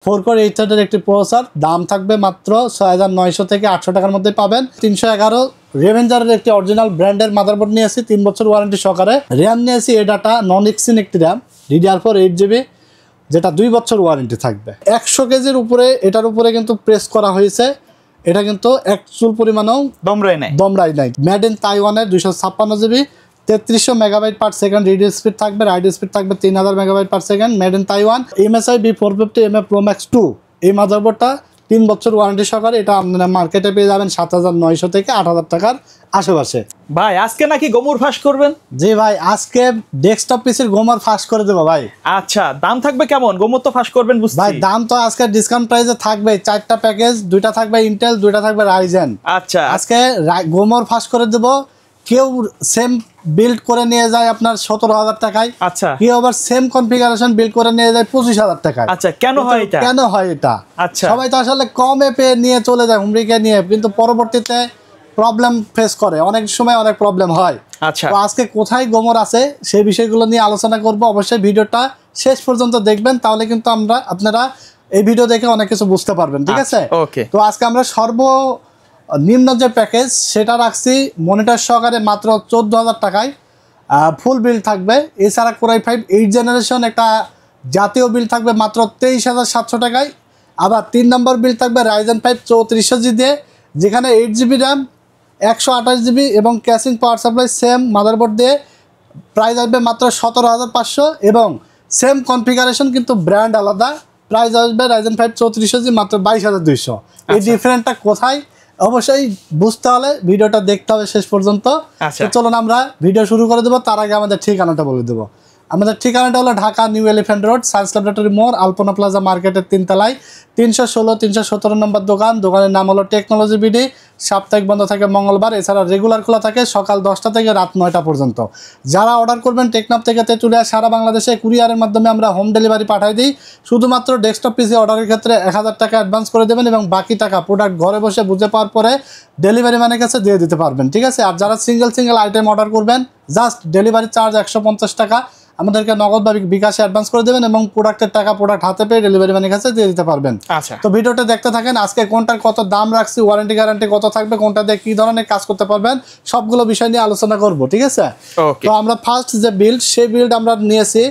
4 core 8 থ্রেডের একটি processor, দাম থাকবে মাত্র ৬৯০০ থেকে ৮০০ টাকার মধ্যে পাবেন। ৩১১ রেভেঞ্জারের একটি অরিজিনাল ব্র্যান্ডের মাদারবোর্ড নিয়েছি 3 বছর ওয়ারেন্টি সহকারে। র্যাম নিয়েছি এডাটা নন এক্সিন একটি র্যাম DDR4 8GB, যেটা 2 বছর ওয়ারেন্টি থাকবে। ১০০ কেজির উপরে এটার উপরে কিন্তু প্রেস করা হয়েছে, এটা কিন্তু এক চুল পরিমাণও দমরাই নাই। মেড ইন তাইওয়ানের 256GB 3300 megabyte per second read speed থাকবে, রাইড স্পিড থাকবে 3000 megabyte per second, made in Taiwan. MSI B450MA Pro Max 2 এই মাদারবোর্ডটা 3 বছর ওয়ারেন্টি সহকারে, এটা আপনারা মার্কেটে পেয়ে যাবেন ৭৯০০ থেকে ৮০০০ টাকার আশেপাশে। ভাই আজকে নাকি গোমর ফাঁস করবেন? জি ভাই, আজকে ডেস্কটপ পিসির গোমর ফাঁস করে দেবো ভাই। আচ্ছা, দাম থাকবে কেমন? গোমর তো ফাঁস করবেন বুঝছি ভাই, দাম তো আজকে ডিসকাউন্ট প্রাইসে থাকবে। 4টা প্যাকেজ, 2টা থাকবে ইন্টেল, 2টা থাকবে রাইজেন। আচ্ছা, আজকে গোমর ফাঁস করে দেবো। কেউ সেম বিল্ড করে নিয়ে যায় আপনার ১৭,০০০ টাকায়। আচ্ছা, কেউ আবার সেম কনফিগারেশন বিল্ড করে নিয়ে যায় ২৫,০০০ টাকায়। আচ্ছা, কেন হয় এটা? আচ্ছা, সবাই তো আসলে কমে পেয়ে নিয়ে চলে যায় হুমড়িকে নিয়ে, কিন্তু পরবর্তীতে প্রবলেম ফেস করে, অনেক সময় অনেক প্রবলেম হয়। আচ্ছা, তো আজকে কোথায় গোমর আছে সেই বিষয়গুলো নিয়ে আলোচনা করব। অবশ্যই ভিডিওটা শেষ পর্যন্ত দেখবেন, তাহলে কিন্তু আপনারা এই ভিডিও দেখে অনেক কিছু বুঝতে পারবেন। ঠিক আছে, ওকে। তো আজকে আমরা সর্বনিম্ন যে প্যাকেজ সেটা রাখছি মনিটর সহকারে মাত্র ১৪,০০০ টাকায়, ফুল বিল থাকবে। এছাড়া কোরাই 5 8 জেনারেশন একটা জাতীয় বিল থাকবে মাত্র ২৩,৭০০ টাকায়। আবার ৩ নম্বর বিল থাকবে রাইজেন 5 ৩৪০০G দিয়ে, যেখানে 8GB র্যাম 128GB এবং ক্যাশিং পাওয়ার সাপ্লাই সেম মাদারবোর্ড দিয়ে, প্রাইস আসবে মাত্র ১৭,৫০০ এবং সেম কনফিগারেশন কিন্তু ব্র্যান্ড আলাদা, প্রাইস আসবে রাইজেন 5 ৩৪০০G মাত্র ২২,২০০। এই ডিফারেন্টটা কোথায় অবশ্যই বুঝতে হলে ভিডিওটা দেখতে হবে শেষ পর্যন্ত। চলুন আমরা ভিডিও শুরু করে দেবো। তার আগে আমাদের ঠিকানাটা বলে দেবো। আমাদের ঠিকানাটা হলো Dhaka new elephant road, science laboratory মোড়, আলপনা প্লাজা মার্কেটের ৩ তলায় ৩১৬-৩১৭ নম্বর দোকান। দোকানের নাম হলো টেকনোলজি বিডি। সাপ্তাহিক বন্ধ থাকে মঙ্গলবার, এছাড়া রেগুলার খোলা থাকে সকাল ১০টা থেকে রাত ৯টা পর্যন্ত। যারা অর্ডার করবেন টেকনাফ থেকে তেঁতুলিয়া সারা বাংলাদেশে কুরিয়ারের মাধ্যমে আমরা হোম ডেলিভারি পাঠিয়ে দিই। শুধুমাত্র ডেস্কটপ পিসি অর্ডারের ক্ষেত্রে ১,০০০ টাকা অ্যাডভান্স করে দেবেন এবং বাকি টাকা প্রোডাক্ট ঘরে বসে বুঝে পাওয়ার পরে ডেলিভারি ম্যানের কাছে দিয়ে দিতে পারবেন। ঠিক আছে, আর যারা সিঙ্গেল আইটেম অর্ডার করবেন জাস্ট ডেলিভারি চার্জ ১৫০ টাকা আমাদেরকে নগদ বা বিকাশে অ্যাডভান্স করে দেবেন এবং প্রোডাক্টের টাকা প্রোডাক্ট হাতে পেয়ে ডেলিভারি ম্যানের কাছে দিয়ে দিতে পারবেন। আচ্ছা, তো ভিডিওটা দেখতে থাকেন। আজকে কোনটার কত দাম রাখছি, ওয়ারেন্টি গ্যারান্টি কত থাকবে, কোনটা দিয়ে কী ধরনের কাজ করতে পারবেন, সবগুলো বিষয় নিয়ে আলোচনা করব। ঠিক আছে, তো আমরা ফার্স্ট যে বিল্ড, সেই বিল্ড আমরা নিয়েছি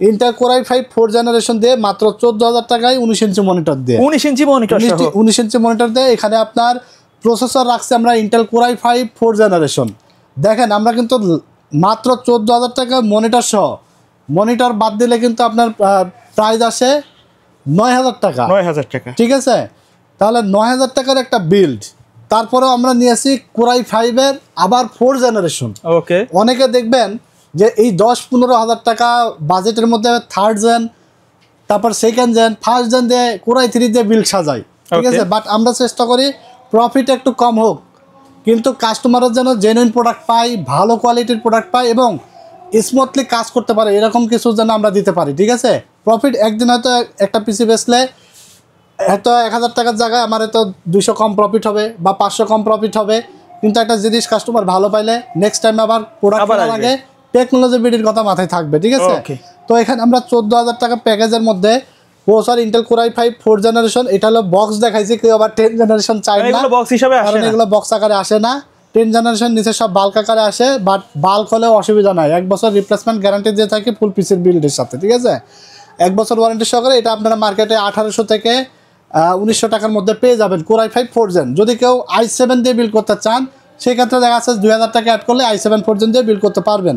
ইন্টেল কোরাই 5 4 জেনারেশন দিয়ে মাত্র ১৪,০০০ টাকায় 19 ইঞ্চি মনিটর দিয়ে। 19 ইঞ্চি মনিটর দিয়ে এখানে আপনার প্রসেসর রাখছি আমরা ইন্টেল কোরাই 5 4 জেনারেশন। দেখেন, আমরা কিন্তু মাত্র ১৪,০০০ টাকা মনিটর সহ, মনিটর বাদ দিলে কিন্তু আপনার প্রাইস আসে ৯,০০০ টাকা। ৯,০০০ টাকা। ঠিক আছে, তাহলে ৯,০০০ টাকার একটা বিল্ড। তারপরেও আমরা নিয়েছি কোরাই 5 এর আবার 4 জেনারেশন। ওকে, অনেকে দেখবেন যে এই ১০-১৫,০০০ টাকা বাজেটের মধ্যে থার্ড জেন, তারপর সেকেন্ড জেন, ফার্স্ট জেন দিয়ে কোরাই 3 দিয়ে বিল্ড সাজাই। ঠিক আছে, বাট আমরা চেষ্টা করি প্রফিট একটু কম হোক, কিন্তু কাস্টমারের যেন জেনুইন প্রোডাক্ট পাই, ভালো কোয়ালিটির প্রোডাক্ট পাই এবং স্মুথলি কাজ করতে পারে, এরকম কিছু যেন আমরা দিতে পারি। ঠিক আছে, প্রফিট একদিন হয়তো একটা পিসি বেচলে হয়তো ১,০০০ টাকার জায়গায় আমার হয়তো ২০০ কম প্রফিট হবে বা ৫০০ কম প্রফিট হবে, কিন্তু একটা জিনিস কাস্টমার ভালো পাইলে নেক্সট টাইম আবার প্রোডাক্ট কেনার আগে টেকনোলজি বিডির কথা মাথায় থাকবে। ঠিক আছে, তো এখানে আমরা ১৪,০০০ টাকা প্যাকেজের মধ্যে প্রসেসর ইন্টেল কোরাই 5 4 জেনারেশন, এটা হলো বক্স দেখাইছি, কেউ আবার 10 জেনারেশন চাই না, কারণ এগুলো বক্স আকারে আসে না। 10 জেনারেশন নিচে সব বাল্ক আকারে আসে, বাট বাল্ক হলেও অসুবিধা নাই, 1 বছর রিপ্লেসমেন্ট গ্যারান্টি দিয়ে থাকে ফুল পিসির বিল্ডের সাথে। ঠিক আছে, 1 বছর ওয়ারেন্টি সহকারে এটা আপনারা মার্কেটে ১৮০০ থেকে ১৯০০ টাকার মধ্যে পেয়ে যাবেন কোরাই 5 4 জেন। যদি কেউ i7 দিয়ে বিল্ড করতে চান সেক্ষেত্রে দেখা যাচ্ছে ২,০০০ টাকা অ্যাড করলে i7 4 জেন দিয়ে বিল্ড করতে পারবেন।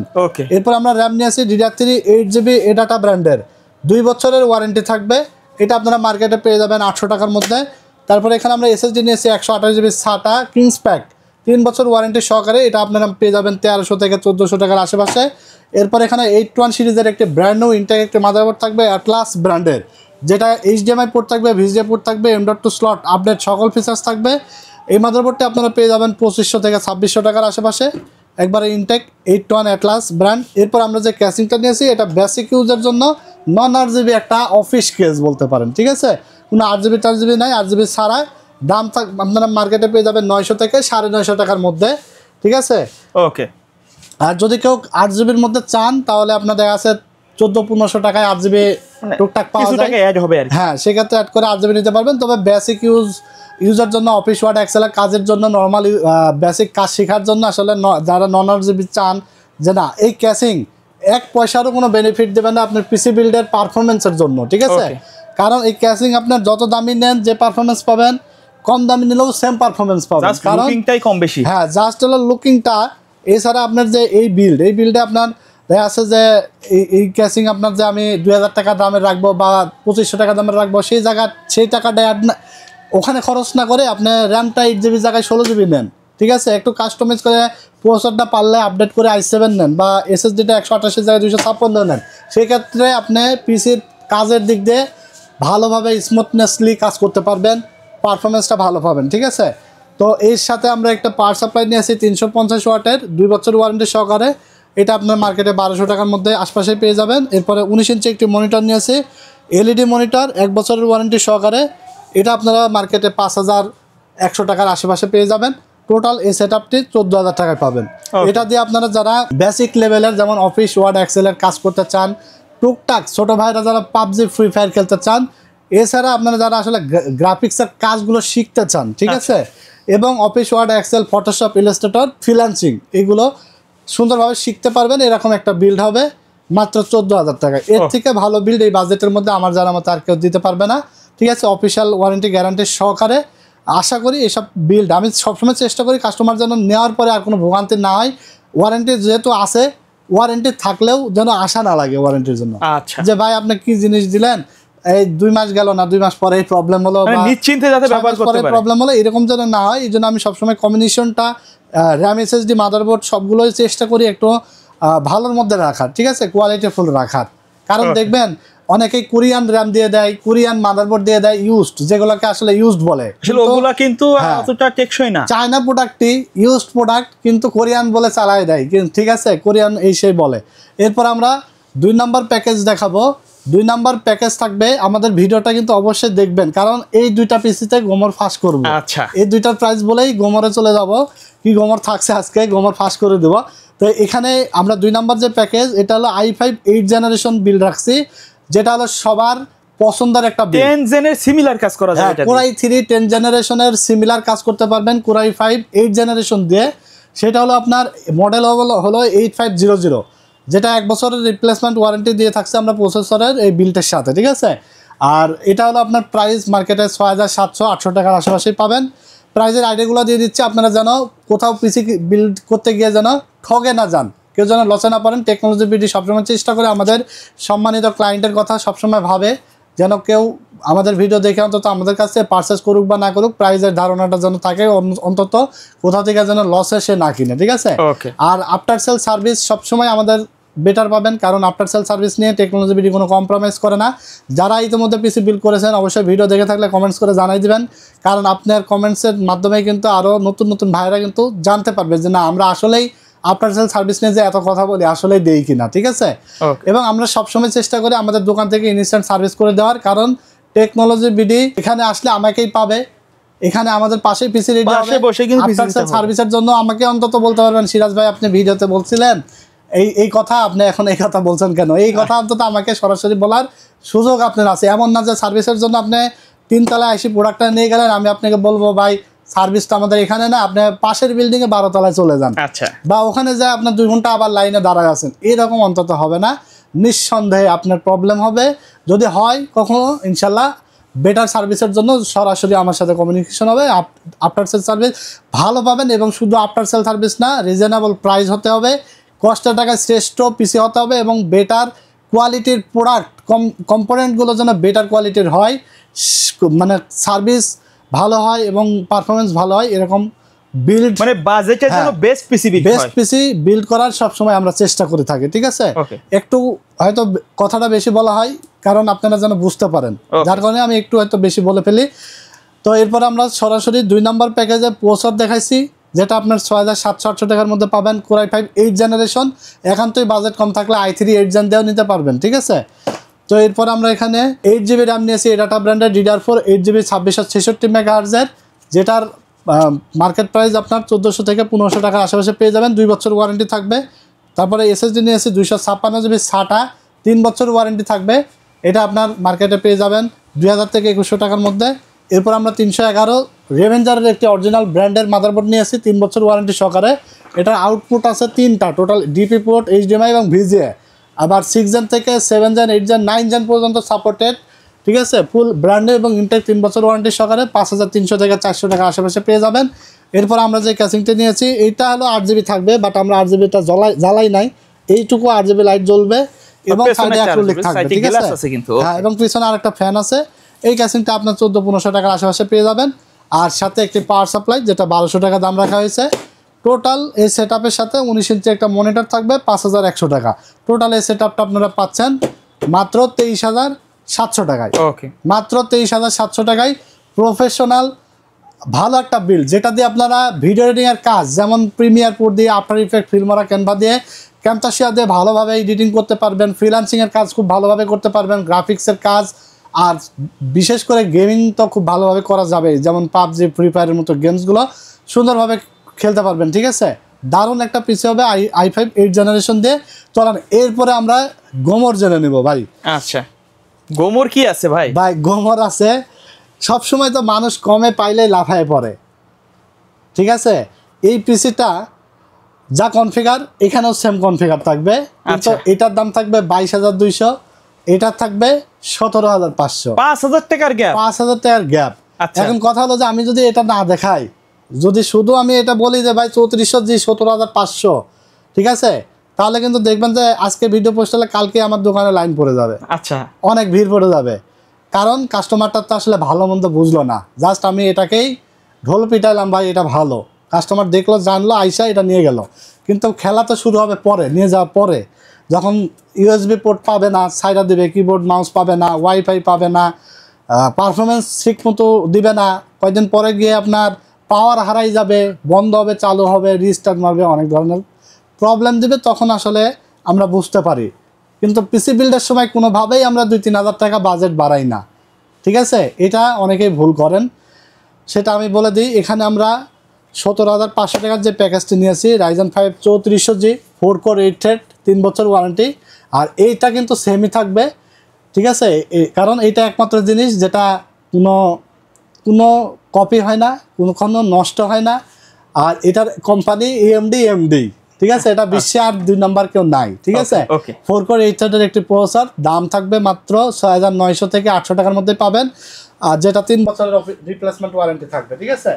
এরপর আমরা র্যাম নিয়েছি DDR3 8GB এডাটা ব্র্যান্ডের, 2 বছরের ওয়ারেন্টি থাকবে, এটা আপনারা মার্কেটে পেয়ে যাবেন ৮০০ টাকার মধ্যে। তারপরে এখানে আমরা SSD নিয়েছি 128GB SATA কিংস প্যাক, 3 বছর ওয়ারেন্টি সহকারে, এটা আপনারা পেয়ে যাবেন ১৩০০ থেকে ১৪০০ টাকার আশেপাশে। এরপর এখানে 81 সিরিজের একটি ব্র্যান্ড নিউ ইনটেক একটি মাদারবোর্ড থাকবে অ্যাটলাস ব্র্যান্ডের, যেটা HDMI পোর্ট থাকবে, VGA পোর্ট থাকবে, M.2 স্লট আপডেট সকল ফিচার্স থাকবে। এই মাদারবোর্ডটা আপনারা পেয়ে যাবেন ২৫০০ থেকে ২৬০০ টাকার আশেপাশে, একবারে ইনটেক 81 অ্যাটলাস ব্র্যান্ড। এরপর আমরা যে ক্যাসিংটা নিয়েছি এটা বেসিক ইউজের জন্য, নন RGB একটা অফিস কেস বলতে পারেন। ঠিক আছে, কোনো RGB 4GB নাই, RGB ছাড়া। দাম আপনারা মার্কেটে পেয়ে যাবেন ৯০০ থেকে ৯৫০ টাকার মধ্যে। ঠিক আছে, ওকে। আর যদি কেউ 8GBর মধ্যে চান তাহলে আপনার দেখা আছে 1400-1500 টাকায় 8 GB টুকটাক পাওয়া কিছু যায়। টাকা অ্যাড হবে আর কি। হ্যাঁ, সেক্ষেত্রে অ্যাড করে 8 GB নিতে পারবেন। তবে বেসিক ইউজার জন্য, অফিস ওয়ার্ড এক্সেলের কাজের জন্য, নর্মাল বেসিক কাজ শেখার জন্য আসলে যারা non-RGB চান যে না এই ক্যাশিং 1 পয়সারও কোনো বেনিফিট দেবে না আপনার পিসি বিল্ডের পারফরমেন্সের জন্য, ঠিক আছে? কারণ এই ক্যাশিং আপনার যত দামি নেন যে পারফরমেন্স পাবেন, কম দামি নিলেও সেম পারফরমেন্স পাবেন। জাস্ট কারণ লুকিংটাই কম বেশি। হ্যাঁ, জাস্ট হলো লুকিংটা। এছাড়া আপনার যে এই বিল্ডে আপনার দেখা আছে যে এই ক্যাশিং আপনার যে আমি 2000 টাকা দামের রাখবো বা 2500 টাকা দামের রাখবো, সেই টাকাটা ওখানে খরচ না করে আপনি র্যামটা 8 GB জায়গায় 16 GB নেন, ঠিক আছে? একটু কাস্টমাইজ করে প্রসেসরটা পারলে আপডেট করে i7 নেন বা SSDটা 128 জায়গায় 256 নেন। সেক্ষেত্রে আপনি পিসির কাজের দিক দিয়ে ভালোভাবে স্মুথনেসলি কাজ করতে পারবেন, পারফরমেন্সটা ভালো পাবেন, ঠিক আছে? তো এর সাথে আমরা একটা পাওয়ার সাপ্লাই নিয়ে আসি 350 ওয়াটের 2 বছর ওয়ারেন্টি সহকারে। এটা আপনার মার্কেটে 1200 টাকার মধ্যে আশপাশে পেয়ে যাবেন। এরপরে 19 ইঞ্চি একটি মনিটর নিয়ে আসি, LED মনিটর 1 বছরের ওয়ারেন্টি সহকারে। এটা আপনারা মার্কেটে 5100 টাকার আশেপাশে পেয়ে যাবেন। টোটাল এই সেট আপটি 14,000 টাকায় পাবেন। এটা দিয়ে আপনারা যারা বেসিক লেভেলের যেমন অফিস ওয়ার্ড এক্সেলের কাজ করতে চান, টুকটাক ছোটো ভাইরা যারা PUBG ফ্রি ফায়ার খেলতে চান, এছাড়া আপনারা যারা আসলে গ্রাফিক্সের কাজগুলো শিখতে চান, ঠিক আছে, এবং Office Word Excel, Photoshop, Illustrator, freelancing এগুলো সুন্দরভাবে শিখতে পারবেন, এরকম একটা বিল্ড হবে মাত্র 14,000 টাকা। এর থেকে ভালো বিল্ড এই বাজেটের মধ্যে আমার জানা মতো আর কেউ দিতে পারবে না, ঠিক আছে? অফিসিয়াল ওয়ারেন্টি গ্যারান্টি সহকারে। আশা করি এসব বিল্ড আমি সবসময় চেষ্টা করি কাস্টমার যেন নেওয়ার পরে আর কোনো ভোগান্তি না হয়। ওয়ারেন্টি যেহেতু আছে, ওয়ারেন্টি থাকলেও যেন আশা না লাগে ওয়ারেন্টির জন্য, আচ্ছা, যে ভাই আপনি কি জিনিস দিলেন, এই 2 মাস গেল না, 2 মাস পরে এই প্রবলেম হলো, নিশ্চিন্তে যাতে ব্যবহার করতে পারে, প্রবলেম হলো, এরকম যেন না হয়। এই জন্য আমি সবসময় কম্বিনেশনটা র্যাম, SSD, মাদারবোর্ড সবগুলোই চেষ্টা করি একটু ভালোর মধ্যে রাখার, ঠিক আছে, কোয়ালিটিফুল রাখার। কারণ দেখবেন অনেকেই কোরিয়ান র্যাম দিয়ে দেয়, কোরিয়ান মাদারবোর্ড দিয়ে দেয় ইউজড, যেগুলোকে আসলে ইউজড বলে, আসলে ওগুলা কিন্তু অতটা টেকসই না। চায়না প্রোডাক্টই ইউজড প্রোডাক্ট কিন্তু কোরিয়ান বলে চালায় দেয়, ঠিক আছে, কোরিয়ান এই সেই বলে। এরপর আমরা 2 নাম্বার প্যাকেজ দেখাবো। 2 নাম্বার প্যাকেজ থাকবে, আমাদের ভিডিওটা কিন্তু অবশ্যই দেখবেন, কারণ এই 2টা পিসিতে গোমর ফাঁস করবো। আচ্ছা, এই 2টার প্রাইস বলেই গোমরে চলে যাব, কি গোমর থাকছে আজকে, গোমর ফাঁস করে দেবো। তো এখানে আমরা 2 নাম্বার যে প্যাকেজ, এটা হলো i5 8 জেনারেশন বিল্ড রাখছি, যেটা হলো সবার পছন্দের একটা 10 জেনের সিমিলার কাজ করা যায়। Core i3 10 জেনারেশনের সিমিলার কাজ করতে পারবেন Core i5 8 জেনারেশন দিয়ে। সেটা হলো আপনার মডেল হলো 8500, যেটা 1 বছরের রিপ্লেসমেন্ট ওয়ারেন্টি দিয়ে থাকছে আমরা প্রসেসরের এই বিল্ডের সাথে, ঠিক আছে? আর এটা হলো আপনার প্রাইস মার্কেটে 6700-800 টাকার আশেপাশেই পাবেন। প্রাইসের আইডিয়াগুলো দিয়ে দিচ্ছি, আপনারা যেন কোথাও পিসি বিল্ড করতে গিয়ে যেন ঠগে না যান, কেউ যেন লসে না পারেন। টেকনোলজি বিডি সবসময় চেষ্টা করে আমাদের সম্মানিত ক্লায়েন্টের কথা সবসময় ভাবে, যেন কেউ আমাদের ভিডিও দেখে অন্তত আমাদের কাছে পারচেস করুক বা না করুক, প্রাইসের ধারণাটা যেন থাকে, অন্তত কোথাও থেকে যেন লসে সে না কিনে, ঠিক আছে? আর আফটার সেল সার্ভিস সবসময় আমাদের বেটার পাবেন, কারণ আফটার সেল সার্ভিস নিয়ে টেকনোলজি বিডি কোনো কম্প্রোমাইজ করে না। যারা ইতিমধ্যে পিসি বিল্ড করেছেন অবশ্যই ভিডিও দেখে থাকলে কমেন্টস করে জানাই দিবেন, কারণ আপনার কমেন্টসের মাধ্যমে কিন্তু আরও নতুন নতুন ভাইরা কিন্তু জানতে পারবে যে না আমরা আসলেই আফটার সেল সার্ভিস নিয়ে যে এত কথা বলি আসলেই দেই কিনা, ঠিক আছে? এবং আমরা সবসময় চেষ্টা করি আমাদের দোকান থেকে ইনস্ট্যান্ট সার্ভিস করে দেওয়ার, কারণ টেকনোলজি বিডি এখানে আসলে আমাকেই পাবে, এখানে আমাদের পাশেই পিসি রেডি হবে। আফটার সেল সার্ভিসের জন্য আমাকে অন্তত বলতে পারবেন, সিরাজ ভাই আপনি ভিডিওতে বলছিলেন এই কথা, আপনি এখন এই কথা বলছেন কেন? এই কথা অন্তত আমাকে সরাসরি বলার সুযোগ আপনার আছে। এমন না যে সার্ভিসের জন্য আপনি 3 তলায় এসে প্রোডাক্টটা নিয়ে গেলেন, আমি আপনাকে বলবো ভাই সার্ভিসটা আমাদের এখানে না, আপনি পাশের বিল্ডিংয়ে 12 তলায় চলে যান, বা ওখানে যায় আপনার 2 ঘন্টা আবার লাইনে দাঁড়ায় আছেন, এরকম অন্তত হবে না। নিঃসন্দেহে আপনার প্রবলেম হবে, যদি হয় কখনো ইনশাল্লাহ বেটার সার্ভিসের জন্য সরাসরি আমার সাথে কমিউনিকেশন হবে। আফটার সেল সার্ভিস ভালো পাবেন, এবং শুধু আফটার সেল সার্ভিস না, রিজনেবল প্রাইস হতে হবে, কষ্টের টাকায় শ্রেষ্ঠ পিসি হতে হবে, এবং বেটার কোয়ালিটির প্রোডাক্ট, কম্পোনেন্টগুলো যেন বেটার কোয়ালিটির হয়, মানে সার্ভিস ভালো হয় এবং পারফরমেন্স ভালো হয়, এরকম বিল্ড, মানে বাজেটের জন্য বেস্ট পিসি বিল্ড করার সবসময় আমরা চেষ্টা করে থাকি, ঠিক আছে? একটু হয়তো কথাটা বেশি বলা হয়, কারণ আপনারা যেন বুঝতে পারেন, যার কারণে আমি একটু হয়তো বেশি বলে ফেলি। তো এরপর আমরা সরাসরি 2 নাম্বার প্যাকেজে প্রসেসর দেখাইছি, যেটা আপনার 6700-800 টাকার মধ্যে পাবেন Core i5 8 জেনারেশন। একান্তই বাজেট কম থাকলে i3 8 জেন দিয়েও নিতে পারবেন, ঠিক আছে? তো এরপর আমরা এখানে 8GB র্যাম নিয়েছি, ডাটা ব্র্যান্ডের DDR4 8GB 2666 মেগাহার্জের, যেটার মার্কেট প্রাইস আপনার 1400 থেকে 1500 টাকার আশেপাশে পেয়ে যাবেন। 2 বছর ওয়ারেন্টি থাকবে। তারপরে SSD নিয়েছি 256GB SATA 3 বছর ওয়ারেন্টি থাকবে। এটা আপনার মার্কেটে পেয়ে যাবেন 2000 থেকে 2100 টাকার মধ্যে। এরপর আমরা 311 রেভেঞ্জারের একটি অরিজিনাল ব্র্যান্ডের মাদারবোর্ড নিয়ে আসি 3 বছর ওয়ারেন্টি সহকারে। এটার আউটপুট আছে 3টা টোটাল, ডিপি পোর্ট, এইচডিএমআই এবং ভিজিএ। আবার 6 জেন থেকে 7 জেন, 8 জেন, 9 জেন পর্যন্ত সাপোর্টেড, ঠিক আছে। ফুল ব্র্যান্ডের এবং ইনটেক 3 বছর ওয়ারেন্টি সহকারে 5300 থেকে 400 টাকা আশেপাশে পেয়ে যাবেন। এরপর আমরা যে ক্যাসিংটা নিয়েছি এইটা হলো 8GB থাকবে, বাট আমরা 8GBটা জ্বালাই নাই, এইটুকু 8GB লাইট জ্বলবে এবং সাইডে অ্যাক্রিলিক থাকবে, ঠিক আছে। হ্যাঁ, এবং পিছনে আরেকটা ফ্যান আছে। এই ক্যাসিংটা আপনার 1400-1500 টাকার আশেপাশে পেয়ে যাবেন। আর সাথে একটি পাওয়ার সাপ্লাই, যেটা 1200 টাকা দাম রাখা হয়েছে। টোটাল এই সেটআপের সাথে 19 ইঞ্চি একটা মনিটর থাকবে 5100 টাকা। টোটাল এই সেটআপটা আপনারা পাচ্ছেন মাত্র 23,700 টাকায়। ওকে, মাত্র 23,700 টাকায় প্রফেশনাল ভালো একটা বিল্ড, যেটা দিয়ে আপনারা ভিডিও এডিটিং এর কাজ, যেমন প্রিমিয়ার প্রো দিয়ে, আফটার ইফেক্ট, ফিল্মরা, ক্যানভা দিয়ে, ক্যামতাসিয়া দিয়ে ভালোভাবে এডিটিং করতে পারবেন। ফ্রিল্যান্সিং এর কাজ খুব ভালোভাবে করতে পারবেন, গ্রাফিক্সের কাজ, আর বিশেষ করে গেমিং তো খুব ভালোভাবে করা যাবে, যেমন পাবজি, ফ্রি ফায়ারের মতো গেমসগুলো সুন্দরভাবে খেলতে পারবেন, ঠিক আছে। দারুণ একটা পিসি হবে i5 8 জেনারেশন দিয়ে। চলেন এরপরে আমরা গোমর জেনে নেব ভাই। আচ্ছা, গোমর কি আছে ভাই? ভাই গোমর আছে, সবসময় তো মানুষ কমে পাইলেই লাফায় পড়ে, ঠিক আছে। এই পিসিটা যা কনফিগার এখানেও সেম কনফিগার থাকবে, কিন্তু এটার দাম থাকবে 22,200, এটা থাকবে 17,500। 5,000 টাকার গ্যাপ, 5,000 টাকার গ্যাপ। এখন কথা হলো যে আমি যদি এটা না দেখাই, যদি শুধু আমি এটা বলি যে ভাই 3400G 17,500, ঠিক আছে, তাহলে কিন্তু দেখবেন যে আজকে ভিডিও পোস্ট হলে কালকে আমার দোকানে লাইন পড়ে যাবে। আচ্ছা, অনেক ভিড় পড়ে যাবে, কারণ কাস্টমারটা তো আসলে ভালো মন্দ বুঝলো না, জাস্ট আমি এটাকেই ঢোল পিটাইলাম ভাই এটা ভালো, কাস্টমার দেখলো, জানলো, আইসা এটা নিয়ে গেল। কিন্তু খেলা তো শুরু হবে পরে, নিয়ে যাওয়ার পরে, যখন ইউএসবি পোর্ট পাবে না, সাইডা দিবে, কিবোর্ড মাউস পাবে না, ওয়াইফাই পাবে না, পারফরমেন্স ঠিক মতো দিবে না, কয়েকদিন পরে গিয়ে আপনার পাওয়ার হারাই যাবে, বন্ধ হবে, চালু হবে, রিস্টার্ট মারবে, অনেক ধরনের প্রবলেম দিবে, তখন আসলে আমরা বুঝতে পারি। কিন্তু পিসি বিল্ডের সময় কোনোভাবেই আমরা 2-3 হাজার টাকা বাজেট বাড়াই না, ঠিক আছে। এটা অনেকেই ভুল করেন, সেটা আমি বলে দিই। এখানে আমরা 17,500 টাকার যে প্যাকেজটি নিয়েছি, Ryzen 5 3400G 4 কোর 8 থ্রেড 3 বছর ওয়ারেন্টি। আর এইটা কিন্তু সেমই থাকবে, ঠিক আছে, কারণ এইটা একমাত্র জিনিস যেটা কোনো কপি হয় না, কোনো নষ্ট হয় না। আর এটার কোম্পানি AMD, ঠিক আছে, এটা বিশ্বে আর 2 নম্বর কেউ নাই, ঠিক আছে। 4 কোর 8 থ্রেডের একটি প্রসেসর, দাম থাকবে মাত্র 6,900 থেকে 800 টাকার মধ্যে পাবেন, আর যেটা 3 বছরের রিপ্লেসমেন্ট ওয়ারেন্টি থাকবে, ঠিক আছে।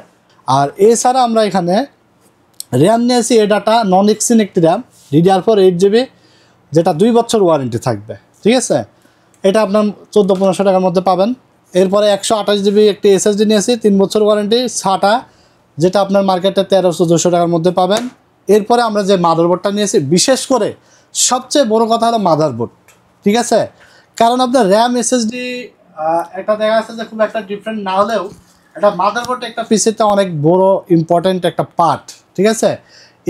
আর এছাড়া আমরা এখানে র্যাম নিয়েছি এডাটা নন এক্সিন একটি র্যাম DDR4 8GB, যেটা 2 বছর ওয়ারেন্টি থাকবে, ঠিক আছে। এটা আপনার 1400-1500 টাকার মধ্যে পাবেন। এরপরে 128GB একটি SSD নিয়েছি 3 বছর ওয়ারেন্টি SATA, যেটা আপনার মার্কেটে 1300-200 টাকার মধ্যে পাবেন। এরপরে আমরা যে মাদারবোর্ডটা নিয়েছি, বিশেষ করে সবচেয়ে বড় কথা হলো মাদারবোর্ড, ঠিক আছে। কারণ আপনার র্যাম SSD একটা দেখা যাচ্ছে যে খুব একটা ডিফারেন্ট না হলেও এটা মাদারবোর্ড একটা পিসিতে অনেক বড় ইম্পর্টেন্ট একটা পার্ট, ঠিক আছে।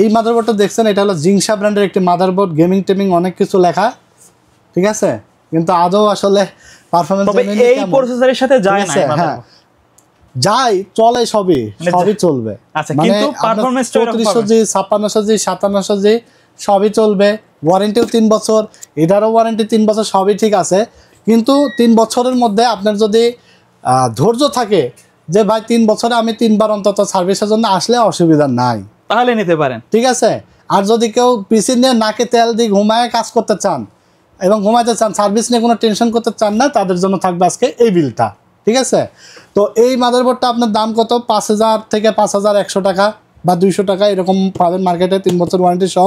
এই মাদারবোর্ডটা দেখছেন, এটা হলো জিংসা ব্র্যান্ডের একটি মাদারবোর্ড, গেমিং টেমিং অনেক কিছু লেখা, ঠিক আছে, কিন্তু আদৌ আসলে পারফরম্যান্স এই প্রসেসরের সাথে যায় না। হ্যাঁ, যাই চলে, সবই চলবে। আচ্ছা, কিন্তু পারফরম্যান্স 3400G 5600G 5700G সবই চলবে। ওয়ারেন্টিও 3 বছর, এটারও ওয়ারেন্টি 3 বছর, সবই ঠিক আছে। কিন্তু 3 বছরের মধ্যে আপনার যদি ধৈর্য থাকে যে ভাই 3 বছরে আমি 3 বার অন্তত সার্ভিসের জন্য আসলে অসুবিধা নাই, তাহলে নিতে পারেন, ঠিক আছে। আর যদি কেউ পিসি নিয়ে নাকে তেল দিয়ে ঘুমায় কাজ করতে চান এবং ঘুমাইতে চান, সার্ভিস নিয়ে কোনো টেনশন করতে চান না, তাদের জন্য থাকবে আজকে এই বিলটা, ঠিক আছে। তো এই মাদারবোর্ডটা আপনার দাম কত? 5,000 থেকে 5,100 টাকা বা 200 টাকা এরকম পাবেন মার্কেটে, 3 বছর ওয়ারেন্টি সহ।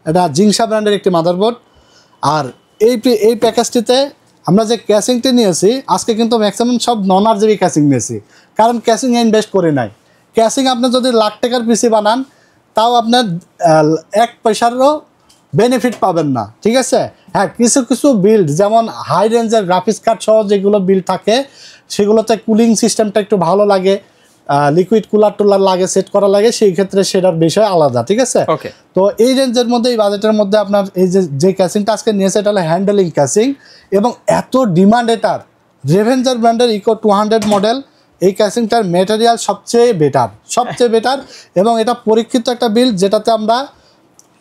এটা জিংসা ব্র্যান্ডের একটি মাদারবোর্ড। আর এই প্যাকেজটিতে আমরা যে ক্যাসিংটি নিয়েছি, আজকে কিন্তু ম্যাক্সিমাম সব নন RGB ক্যাসিং নিয়েছি, কারণ ক্যাসিং ইনভেস্ট করে নাই। ক্যাসিং আপনি যদি লাখ টাকার পিসি বানান, তাও আপনার 1 পয়সারও বেনিফিট পাবেন না, ঠিক আছে। হ্যাঁ, কিছু বিল্ড যেমন হাই রেঞ্জের গ্রাফিক্স কার্ড সহ যেগুলো বিল্ড থাকে, সেগুলোতে কুলিং সিস্টেমটা একটু ভালো লাগে, লিকুইড কুলার টুলার লাগে, সেট করা লাগে, সেই ক্ষেত্রে সেটার বিষয় আলাদা, ঠিক আছে। তো এই রেঞ্জের মধ্যে, এই বাজেটের মধ্যে আপনার এই যে ক্যাসিংটা আজকে নিয়েছে, এটা হলো হ্যান্ডেলিং ক্যাসিং, এবং এত ডিমান্ড এটার। রেভেঞ্জার ব্র্যান্ডের ইকো 200 মডেল, এই ক্যাসিংটার ম্যাটেরিয়াল সবচেয়ে বেটার, এবং এটা পরীক্ষিত একটা বিল্ড, যেটাতে আমরা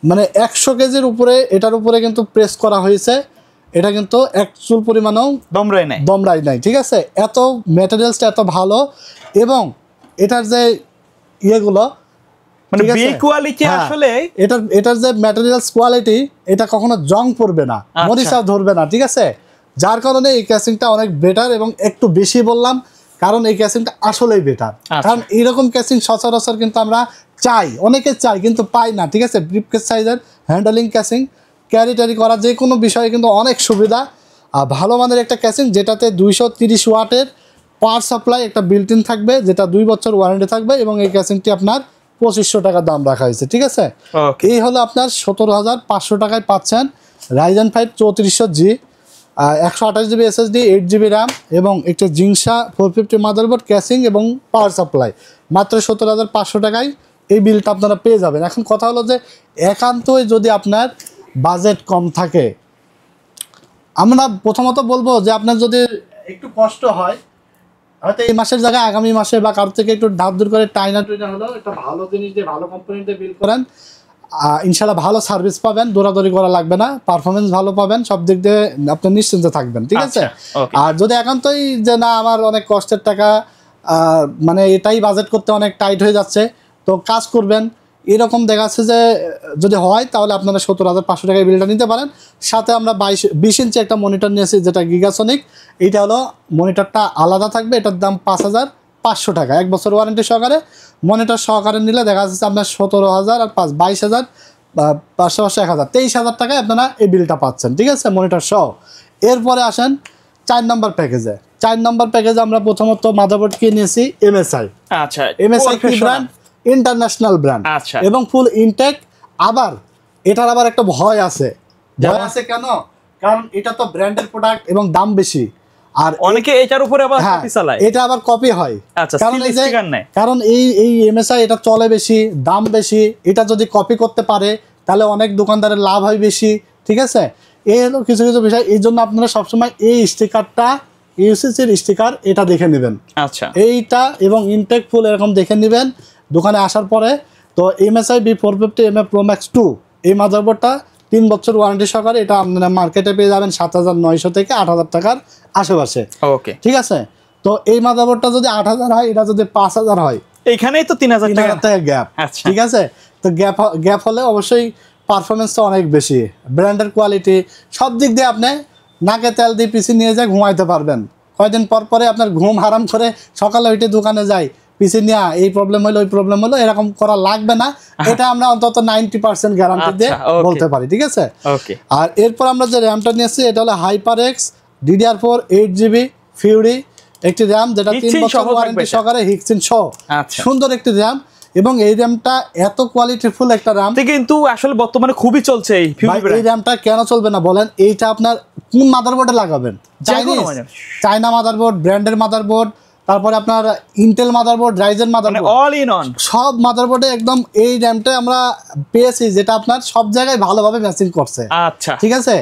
মানে 100 কেজির উপরে, এটার উপরে কিন্তু প্রেস করা হয়েছে, এটা কিন্তু এক চুল পরিমাণেও দমরাই নাই, ঠিক আছে। এত ম্যাটেরিয়ালসটা এত ভালো, এবং এটার যে ইয়েগুলো মানে বিল কোয়ালিটি আসলে এটার যে ম্যাটেরিয়ালস কোয়ালিটি, এটা কখনো জং পড়বে না, মরিচা ধরবে না, ঠিক আছে। যার কারণে এই ক্যাসিংটা অনেক বেটার, এবং একটু বেশি বললাম কারণ এই ক্যাসিংটা আসলেই বেটার। কারণ এইরকম ক্যাসিং সচরাচর কিন্তু আমরা চাই, অনেকে চাই কিন্তু পাই না, ঠিক আছে। ব্রিফকেস সাইজের হ্যান্ডেলিং ক্যাসিং, ক্যারি ট্যারি করা যে কোনো বিষয়ে কিন্তু অনেক সুবিধা। আর ভালো মানের একটা ক্যাসিং, যেটাতে 230 ওয়াটের পাওয়ার সাপ্লাই একটা বিল্ট ইন থাকবে, যেটা 2 বছর ওয়ারেন্টি থাকবে, এবং এই ক্যাসিংটি আপনার 2500 টাকা দাম রাখা হয়েছে, ঠিক আছে। এই হলো আপনার 17,500 টাকায় পাচ্ছেন Ryzen 5 3400G, 128GB SSD, 8GB RAM, এবং একটা জিংসা 450 মাদারবোর্ড, ক্যাসিং এবং পাওয়ার সাপ্লাই, মাত্র 17,500 টাকায় এই বিলটা আপনারা পেয়ে যাবেন। এখন কথা হলো যে একান্তই যদি আপনার বাজেট কম থাকে, আমরা প্রথমত বলবো যে আপনার যদি একটু কষ্ট হয়, হয়তো এই মাসের জায়গায় আগামী মাসে বা কারোর থেকে একটু ধাপ দূর করে টাইনা হলো একটা ভালো জিনিস দিয়ে ভালো কোম্পানিতে বিল করেন, ইনশাল্লাহ ভালো সার্ভিস পাবেন, দৌড়াদৌড়ি করা লাগবে না, পারফরমেন্স ভালো পাবেন, সব দিক দিয়ে আপনি নিশ্চিন্তে থাকবেন, ঠিক আছে। আর যদি একান্তই যে না আমার অনেক কষ্টের টাকা, মানে এটাই বাজেট করতে অনেক টাইট হয়ে যাচ্ছে, তো কাজ করবেন এরকম দেখা যাচ্ছে যে যদি হয়, তাহলে আপনারা 17,500 টাকায় বিলটা নিতে পারেন। সাথে আমরা 20 ইঞ্চি একটা মনিটর নিয়েছি, যেটা গিগাসনিক। এইটা হলো মনিটরটা আলাদা থাকবে, এটার দাম 5,500 টাকা, 1 বছর ওয়ারেন্টি সহকারে। মনিটর সহকারে নিলে দেখা যাচ্ছে আপনার 17,000 আর 22,000 বা 500 23,000 টাকায় আপনারা এই বিলটা পাচ্ছেন, ঠিক আছে, মনিটর সহ। এরপরে আসেন 4 নম্বর প্যাকেজে। 4 নম্বর প্যাকেজে আমরা প্রথমত মাদারবোর্ড কিনে নিয়েছি MSI। আচ্ছা, MSI কি ব্র্যান্ড? ইন্টারন্যাশনাল ব্র্যান্ড, এবং ফুল ইনটেক। আবার এটার আবার একটা ভয় আছে কেন? কারণ এটা তো ব্র্যান্ডের প্রোডাক্ট এবং দাম বেশি, আর অনেকে এটার উপরে আবার কপি চালায়, এটা আবার কপি হয়। আচ্ছা, কারণ এই MSI এটা চলে বেশি, দাম বেশি, এটা যদি কপি করতে পারে তাহলে অনেক দোকানদারের লাভ হয় বেশি, ঠিক আছে। এই হলো কিছু কিছু বিষয়। এই জন্য আপনারা সবসময় এই স্টিকারটা, ইউসিসির স্টিকার, এটা দেখে নেবেন। আচ্ছা, এইটা এবং ইনটেক ফুল এরকম দেখে নেবেন দোকানে আসার পরে। তো MSI B450 Pro Max 2 এই মাদারবোর্ডটা 3 বছর ওয়ারেন্টি সহকারে, এটা আপনারা মার্কেটে পেয়ে যাবেন 7,900 থেকে 8,000 টাকার আশেপাশে, ওকে, ঠিক আছে। তো এই মাদারবোর্ডটা যদি 8,000 হয়, এটা যদি 5,000 হয়, এইখানেই তো 3,000 টাকা গ্যাপ, ঠিক আছে। তো গ্যাপ হলে অবশ্যই পারফরমেন্সটা অনেক বেশি, ব্র্যান্ডের কোয়ালিটি, সব দিক দিয়ে আপনি নাকে তেল দিয়ে পিসি নিয়ে যায় ঘুমাইতে পারবেন। কয়দিন পর পরে আপনার ঘুম হারাম করে সকালে উঠে দোকানে যাই, পিসি নিয়ে এই প্রবলেম হলো, ওই প্রবলেম হলো, এরকম করা লাগবে না। এটা আমরা অন্তত 90% গ্যারান্টি দিয়ে বলতে পারি, ঠিক আছে। আর এরপর আমরা যে র্যামটা নিয়েছি, এটা হলো HyperX DDR4 8GB ফিউরি একটি র্যাম, যেটা 3 বছর ওয়ারেন্টি সহকারে হিক্সিন সহ, সুন্দর একটি র্যাম। এবং এই র্যামটা এত কোয়ালিটিফুল একটা র্যাম, কিন্তু আসলে বর্তমানে খুবই চলছে এই র্যামটা। কেন চলবে না বলেন? এইটা আপনার কোন মাদারবোর্ডে লাগাবেন? চাইনা মাদারবোর্ড, ব্র্যান্ডের মাদারবোর্ড, তারপরে আপনার Intel motherboard, Ryzen motherboard, all in on সব মাদারবোর্ডে একদম এই র্যামটা আমরা পেয়েছি, যেটা আপনার সব জায়গায় ভালোভাবে ম্যাচিং করছে। আচ্ছা, ঠিক আছে।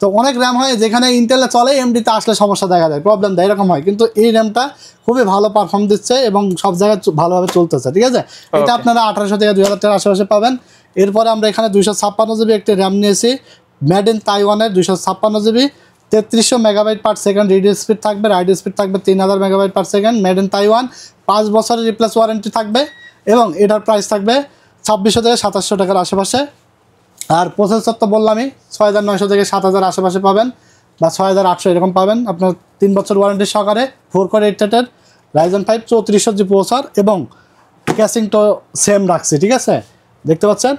তো অনেক র্যাম হয় যেখানে ইন্টেলে চলে, এমডিতে আসলে সমস্যা দেখা যায়, প্রবলেম দেয়, এরকম হয়। কিন্তু এই র্যামটা খুবই ভালো পারফর্ম দিচ্ছে এবং সব জায়গায় ভালোভাবে চলতেছে, ঠিক আছে। এটা আপনারা 1,800 থেকে 2,000 টাকার আশেপাশে পাবেন। এরপরে আমরা এখানে 256GB একটি র্যাম নিয়েছি, মেড ইন তাইওয়ানের 256GB, 3300 megabyte per second read speed থাকবে, রাইড স্পিড থাকবে 3000 megabyte per second, made in Taiwan, 5 বছরের রিপ্লেস ওয়ারেন্টি থাকবে, এবং এটার প্রাইস থাকবে 2600 থেকে 2700 টাকার আশেপাশে। আর প্রসেসর তো বললামই, 6900 থেকে 7000 আশেপাশে পাবেন, বা 6800 এরকম পাবেন আপনার 3 বছর ওয়ারেন্টি সহকারে। 4 কোর 8 থ্রেডের Ryzen 5 3400G প্রসেসর, এবং ক্যাসিং তো সেম রাখছি, ঠিক আছে। দেখতে পাচ্ছেন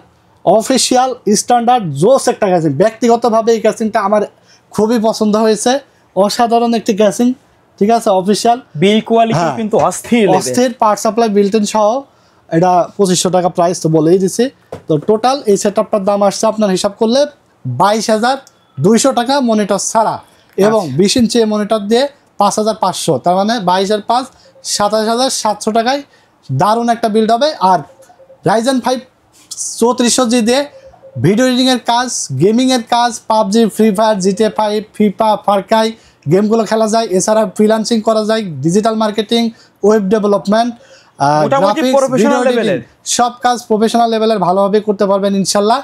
অফিসিয়াল স্ট্যান্ডার্ড জোস একটা ক্যাসিং। ব্যক্তিগতভাবে এই ক্যাসিংটা আমার খুবই পছন্দ হয়েছে, অসাধারণ একটি ক্যাসিং, ঠিক আছে। অফিসিয়াল বিল কোয়ালিটি কিন্তু অস্থির, পাওয়ার সাপ্লাই বিল্ট ইন সহ। এটা 2500 টাকা প্রাইস তো বলেই দিছি। তো টোটাল এই সেটআপটার দাম আসছে আপনার হিসাব করলে 22,200 টাকা মনিটর ছাড়া, এবং 20 ইঞ্চি মনিটর দিয়ে 5,500, তার মানে 22,500 27,700 টাকায় দারুণ একটা বিল্ড হবে। আর Ryzen 5 3400G দিয়ে ভিডিও এডিটিংয়ের কাজ, গেমিংয়ের কাজ, PUBG, free fire, GTA 5, FIFA, ফারকাই গেমগুলো খেলা যায়। এছাড়া ফ্রিল্যান্সিং করা যায়, digital marketing, web development, graphics, video editing, সব কাজ প্রফেশনাল লেভেলের ভালোভাবে করতে পারবেন ইনশাল্লাহ।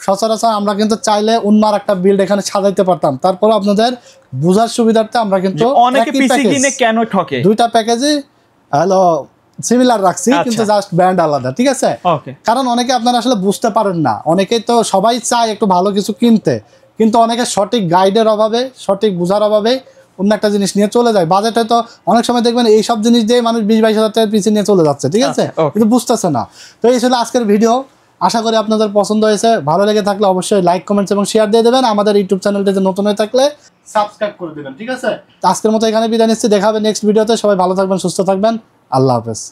সচরাচর আমরা কিন্তু চাইলে অন্যার একটা বিল্ড এখানে সাজাইতে পারতাম, তারপর আপনাদের বোঝার সুবিধার্থে আমরা কিন্তু অনেকে পিসি কিনে কেন ঠকে, দুইটা প্যাকেজে হ্যালো সিমিলার রাখছি, কিন্তু জাস্ট ব্র্যান্ড আলাদা, ঠিক আছে? কারণ অনেকে আপনারা আসলে বুঝতে পারেন না, অনেকেই তো সবাই চায় একটু ভালো কিছু কিনতে, কিন্তু অনেকে সঠিক গাইডের অভাবে, সঠিক বোঝার অভাবে অন্য একটা জিনিস নিয়ে চলে যায়। বাজেটে তো অনেক সময় দেখবেন এই সব জিনিস দিয়ে মানুষ 20-22 হাজার টাকার পিছিয়ে নিয়ে চলে যাচ্ছে, ঠিক আছে? কিন্তু বুঝতেছে না। তো এই ছিল আজকের ভিডিও, আশা করি আপনাদের পছন্দ হয়েছে। ভালো লেগে থাকলে অবশ্যই লাইক, কমেন্টস এবং শেয়ার দিয়ে দেবেন। আমাদের ইউটিউব চ্যানেলটিতে নতুন হয়ে থাকলে সাবস্ক্রাইব করে দেবেন, ঠিক আছে? আজকের মতো এখানে বিদায় নিচ্ছি, দেখা হবে নেক্সট ভিডিওতে। সবাই ভালো থাকবেন, সুস্থ থাকবেন, আল্লাহ হাফেজ।